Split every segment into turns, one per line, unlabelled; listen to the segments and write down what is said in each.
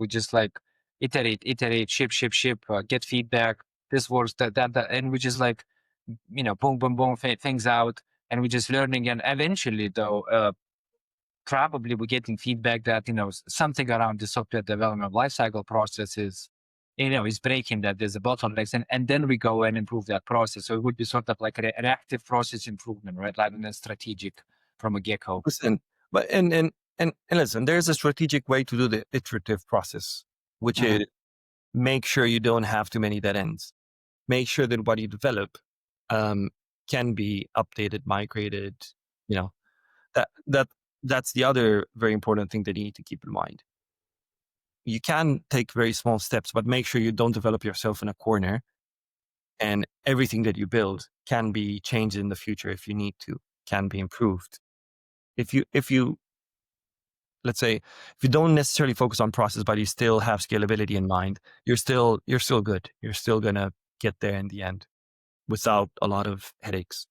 We just like iterate, ship, get feedback. This works, that, and we just like, boom, boom, boom, things out, and we're just learning. And eventually, though, probably we're getting feedback that something around the software development lifecycle process is breaking, that there's a bottlenecks, and then we go and improve that process. So it would be sort of like an active process improvement, right? Rather than strategic from a get-go.
Listen, but and listen, there's a strategic way to do the iterative process, which is make sure you don't have too many dead ends. Make sure that what you develop can be updated, migrated. That's the other very important thing that you need to keep in mind. You can take very small steps, but make sure you don't develop yourself in a corner, and everything that you build can be changed in the future if you need to, can be improved. If you let's say, if you don't necessarily focus on process, but you still have scalability in mind, you're still good. You're still going to get there in the end without a lot of headaches.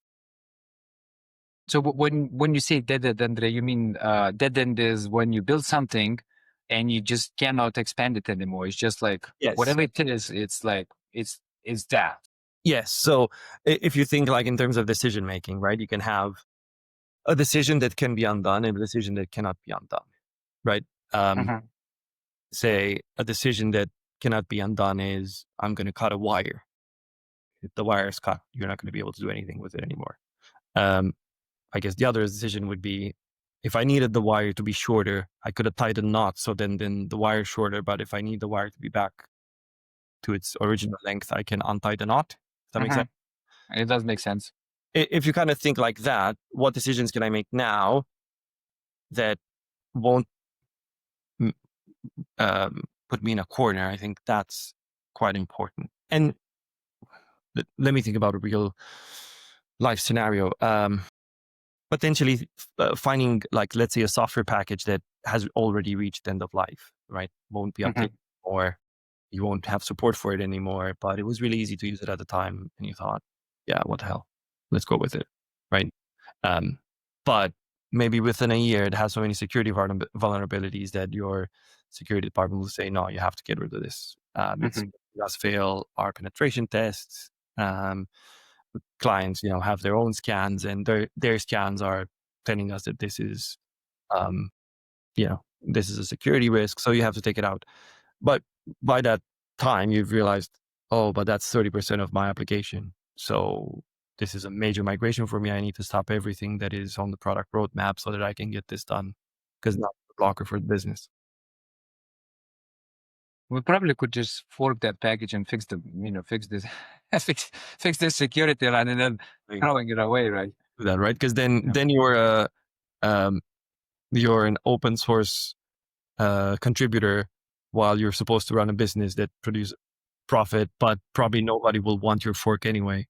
So when you say dead end, Andre, you mean dead end is when you build something and you just cannot expand it anymore. It's just like,
Yes.
whatever it is, it's like, it's that.
Yes. So if you think like in terms of decision making, right, you can have a decision that can be undone and a decision that cannot be undone, right? Say a decision that cannot be undone is, I'm going to cut a wire. If the wire is cut, you're not going to be able to do anything with it anymore. I guess the other decision would be, if I needed the wire to be shorter, I could have tied a knot, so then the wire is shorter. But if I need the wire to be back to its original length, I can untie the knot. Does that make sense?
It does make sense.
If you kind of think like that, what decisions can I make now that won't put me in a corner? I think that's quite important. And let me think about a real life scenario. Potentially finding, like, let's say, a software package that has already reached end of life, right? Won't be updated, or you won't have support for it anymore, but it was really easy to use it at the time. And you thought, yeah, what the hell? Let's go with it, right? But maybe within a year, it has so many security vulnerabilities that your security department will say, no, you have to get rid of this. It does fail our penetration tests. Clients, have their own scans, and their scans are telling us that this is, this is a security risk, so you have to take it out. But by that time, you've realized, oh, but that's 30% of my application. So this is a major migration for me. I need to stop everything that is on the product roadmap so that I can get this done, because now it's a blocker for the business.
We probably could just fork that package and fix this, fix this security line, and then throwing it away, right?
Do that, right? Because then you're an open source contributor, while you're supposed to run a business that produces profit, but probably nobody will want your fork anyway.